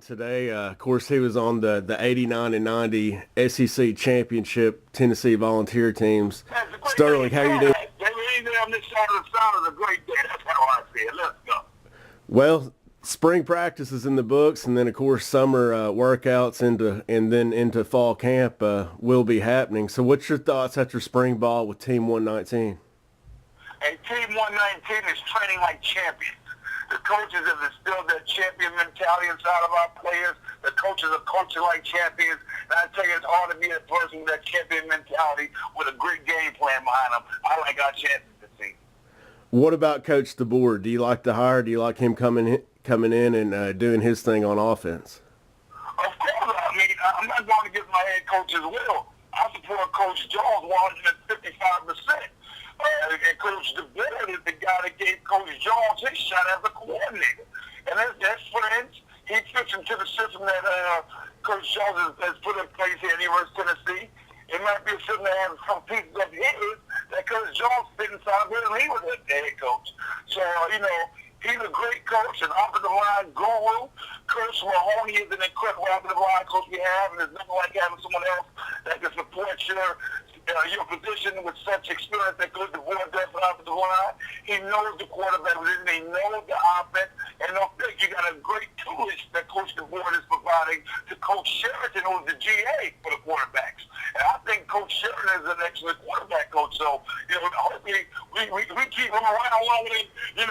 today. Of course, he was on the 89 and 90 SEC championship Tennessee Volunteer teams. That's a great Sterling, day. how you doing? Anything on this side of the sun is a great day. That's how I see it. Let's go. Well, spring practice is in the books, and then of course summer workouts and then into fall camp will be happening. So, what's your thoughts after spring ball with Team 119? And Team 119 is training like champions. The coaches have instilled that champion mentality inside of our players. The coaches are coaching like champions. And I tell you, it's hard to be a person with that champion mentality with a great game plan behind them. I like our chances this season. What about Coach DeBoer? Do you like the hire? Do you like him coming in and doing his thing on offense? Of course, I mean, I'm not going to give my head coach his will. I support Coach Jones 155%. And Coach DeBoer is the guy that gave Coach Jones his shot as a coordinator. And that's friends. He fits into the system that Coach Jones has put in place here at the University of Tennessee. It might be a system that has some pieces of his that Coach Jones fit inside of it, and he was the head coach. So, he's a great coach, an offensive line guru. Coach Mahoney is an incredible offensive line coach we have, and there's nothing like having someone else that can support your position with such experience that Coach DeBoer does for offensive line. He knows the quarterback, he knows the offense, and don't think you got a great toolage that Coach DeBoer is providing to Coach Sheridan, who's the GA for the quarterbacks. And I think Coach Sheridan is an excellent quarterback coach. So, hopefully we keep him around long as, it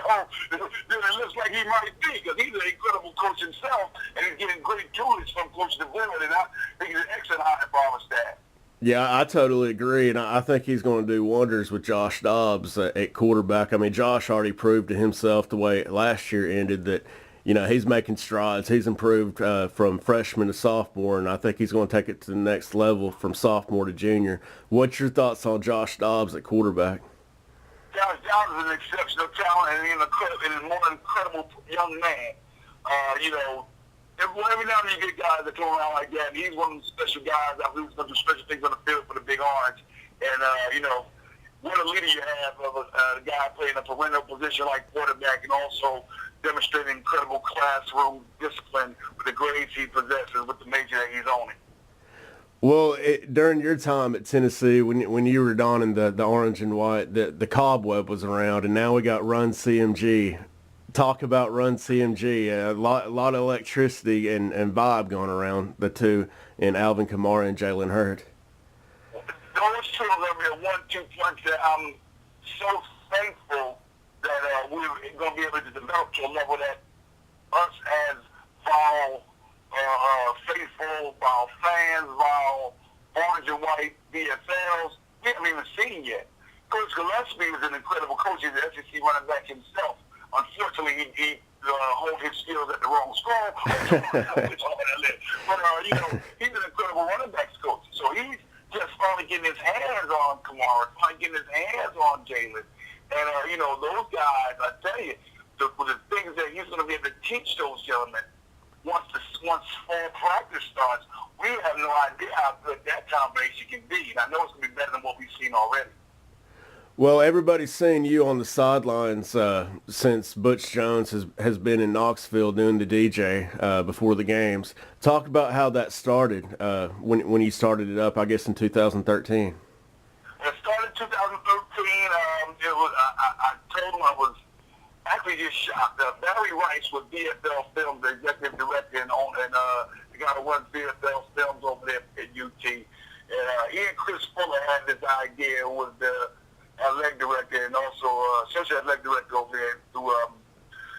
looks like he might be, because he's an incredible coach himself, and he's getting great toolage from Coach DeBoer, and I think he's an excellent hire for our staff. Yeah, I totally agree, and I think he's going to do wonders with Josh Dobbs at quarterback. I mean, Josh already proved to himself the way last year ended that, he's making strides. He's improved from freshman to sophomore, and I think he's going to take it to the next level from sophomore to junior. What's your thoughts on Josh Dobbs at quarterback? Josh Dobbs is an exceptional talent and a more incredible young man. Every now and then you get guys that come around like that, and he's one of the special guys that do some special things on the field for the Big Orange. And, what a leader you have of a guy playing a perennial position like quarterback and also demonstrating incredible classroom discipline with the grades he possesses with the major that he's owning. Well, during your time at Tennessee, when you were donning the orange and white, the cobweb was around, and now we got Run CMG. Talk about Run CMG. A lot of electricity and vibe going around the two in Alvin Kamara and Jalen Hurd. Those two are going to be a 1-2 punch that I'm so thankful that we're going to be able to develop to a level that us as Vol faithful, Vol fans, Vol orange and white BFLs, we haven't even seen yet. Coach Gillespie is an incredible coach. He's an SEC running back himself. Unfortunately, he honed his skills at the wrong school. But, he's an incredible running backs coach. So he's just finally getting his hands on Kamara, finally getting his hands on Jalen. And, those guys, I tell you, the things that he's going to be able to teach those gentlemen once fall practice starts, we have no idea how good that combination can be. And I know it's going to be better than what we've seen already. Well, everybody's seen you on the sidelines since Butch Jones has been in Knoxville doing the DJ before the games. Talk about how that started when you started it up, I guess, in 2013. It started in 2013. I told him I was actually just shocked. Barry Rice with BFL Films, the executive director, and the guy who runs BFL Films over there at UT. And he and Chris Fuller had this idea with the athletic director and also associate athletic director over there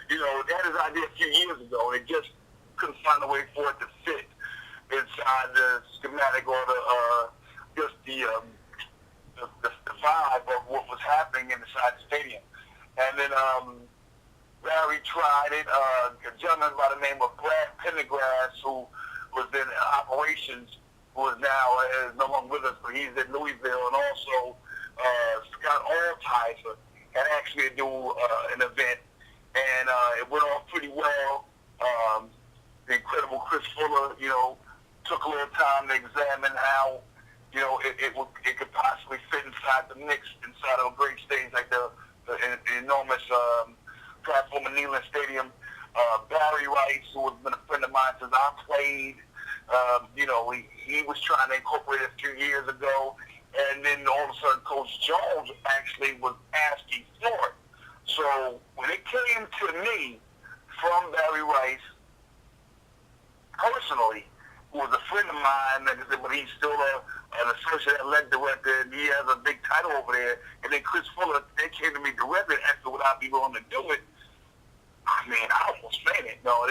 they had this idea a few years ago, and they just couldn't find a way for it to fit inside the schematic or the vibe of what was happening inside the stadium. And then Barry tried it. A gentleman by the name of Brad Pendergrass, who was in operations, who is now no longer with us, but he's in Louisville, and also Scott Altizer had actually do an event, and it went off pretty well. The incredible Chris Fuller, took a little time to examine how, it could possibly fit inside the mix, inside of a great stage like the enormous platform in Neyland Stadium. Barry Rice, who has been a friend of mine since I played. He was trying to incorporate it a few years ago, and then all of a sudden Coach Jones actually was asking for it. So when it came to me from Barry Rice, personally, who was a friend of mine, but he's still an associate athletic director, and he has a big title over there, and then Chris Fuller, they came to me directly and asked me would I be willing to do it. I mean, I almost made it. No,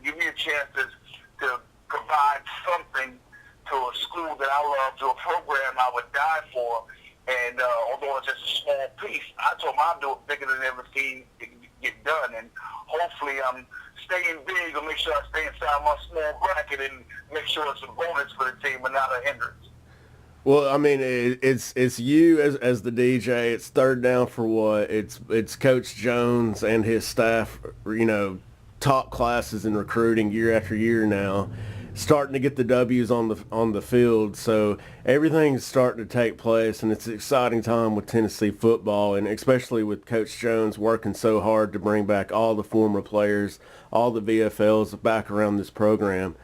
give me a chance to provide something to a school that I love, to a program I would die for. And although it's just a small piece, I told him I'll do it bigger than ever seen it get done. And hopefully I'm staying big and make sure I stay inside my small bracket and make sure it's a bonus for the team and not a hindrance. Well, I mean, it's you as the DJ. It's third down for what? It's Coach Jones and his staff. Top classes in recruiting year after year now, starting to get the W's on the field. So everything's starting to take place, and it's an exciting time with Tennessee football, and especially with Coach Jones working so hard to bring back all the former players, all the VFLs back around this program.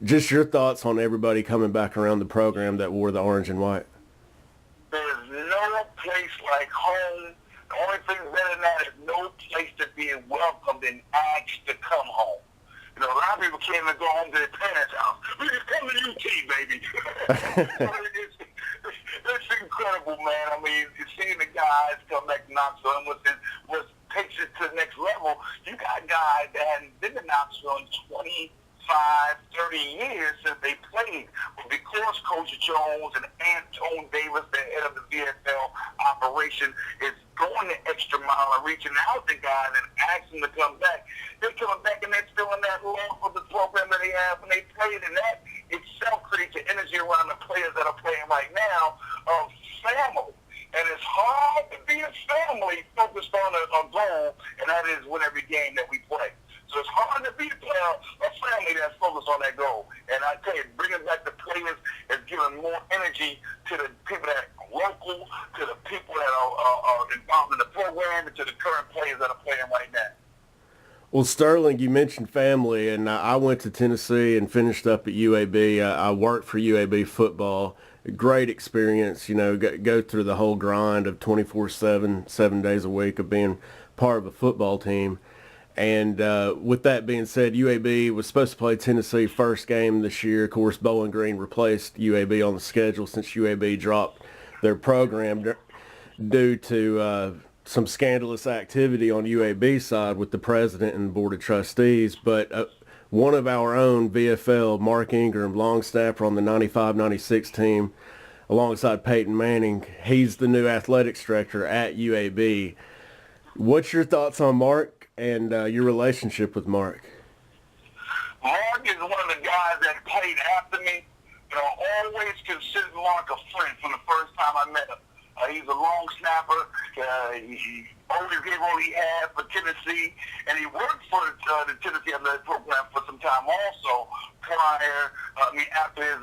Just your thoughts on everybody coming back around the program that wore the orange and white. There's no place like home. The only thing better than that is no place to be welcomed and asked to come home. A lot of people can't even go home to their parents' house. We just come to UT, baby. It's incredible, man. I mean, seeing the guys come back to Knoxville and what takes it to the next level, you got guys that hadn't been to Knoxville in 30 years since they played. But because Coach Jones and Anton Davis, the head of the VFL operation, is going the extra mile and reaching out to guys and asking them to come back, they're coming back and they're still in that love for the program that they have when they played. And that itself creates an energy around the players that are playing right now of family. And it's hard to be a family focused on a goal, and that is win every game that we play. So it's hard to be a family that's focused on that goal. And I tell you, bringing back the players is giving more energy to the people that are local, to the people that are involved in the program, and to the current players that are playing right now. Well, Sterling, you mentioned family, and I went to Tennessee and finished up at UAB. I worked for UAB football. Great experience, go through the whole grind of 24/7, 7 days a week of being part of a football team. And with that being said, UAB was supposed to play Tennessee first game this year. Of course, Bowling Green replaced UAB on the schedule since UAB dropped their program due to some scandalous activity on UAB's side with the president and the board of trustees. But one of our own VFL, Mark Ingram, long snapper on the 95-96 team, alongside Peyton Manning, he's the new athletics director at UAB. What's your thoughts on Mark and your relationship with Mark? Mark is one of the guys that played after me. I always considered Mark a friend from the first time I met him. He's a long snapper. He always gave all he had for Tennessee, and he worked for the Tennessee Athletic Program for some time also after his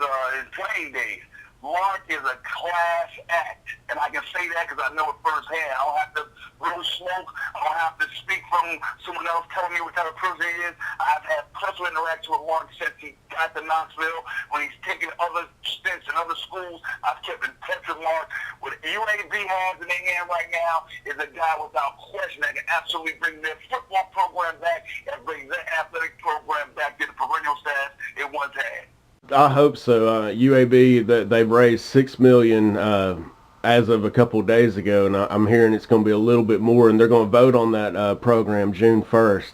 playing days. Mark is a class act, and I can say that because I know it firsthand. I don't have to blow smoke. I don't have to speak from someone else telling me what type of person he is. I've had personal interaction with Mark since he got to Knoxville. When he's taken other stints in other schools, I've kept in touch with Mark. What UAB has in their hand right now is a guy without question that can absolutely bring their football program back and bring their athletic program back to the perennial status it once had. I hope so. UAB, they've raised $6 million as of a couple of days ago, and I'm hearing it's going to be a little bit more, and they're going to vote on that program June 1st.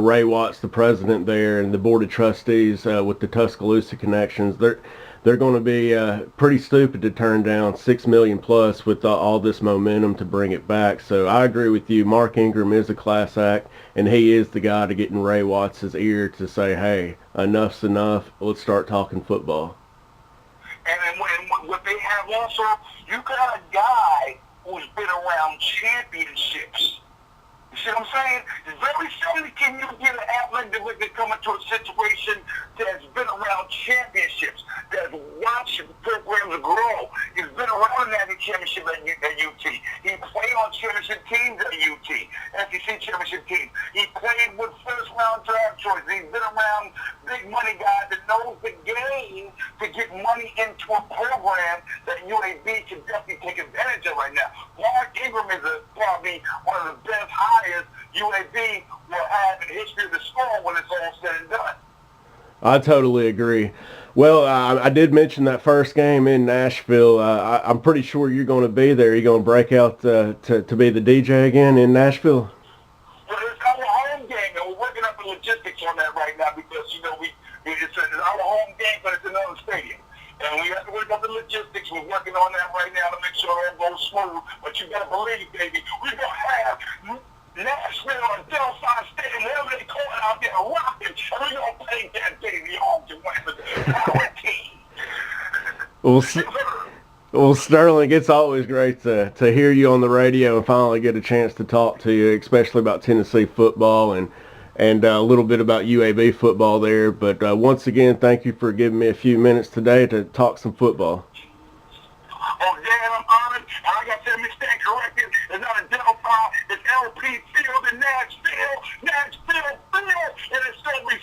Ray Watts, the president there, and the board of trustees with the Tuscaloosa connections, they're going to be pretty stupid to turn down $6 million plus with all this momentum to bring it back. So I agree with you. Mark Ingram is a class act, and he is the guy to get in Ray Watts' ear to say, hey, enough's enough. Let's start talking football. And what they have also, you got a guy who's been around championships. You see what I'm saying? Very seldom can you get an athlete that come into a situation that's been around championships, that's watched programs grow. He's been around that championship at UT. He played on championship teams at UT, SEC championship teams. He played with big money guy that knows the game to get money into a program that UAB can definitely take advantage of right now. Mark Ingram is probably one of the best hires UAB will have in the history of the school when it's all said and done. I totally agree. Well, I did mention that first game in Nashville. I'm pretty sure you're going to be there. You're going to break out to be the DJ again in Nashville? Well, it's our home game, and we're working up the logistics on that right now because, it's our home game, but it's another stadium. And we have to work up the logistics. We're working on that right now to make sure it goes smooth. But you got to believe, baby, we're going to have Nashville and Delphi Stadium, whatever they call it out there, rocking. And we're going to play that baby home to win the power team. Well, Sterling, it's always great to hear you on the radio and finally get a chance to talk to you, especially about Tennessee football and a little bit about UAB football there. But once again, thank you for giving me a few minutes today to talk some football. Oh, Dan, I'm honored. And like I said, mistake corrected. It's not a Delphi. It's LP Field in Nashville. Nashville Field. And it's going to be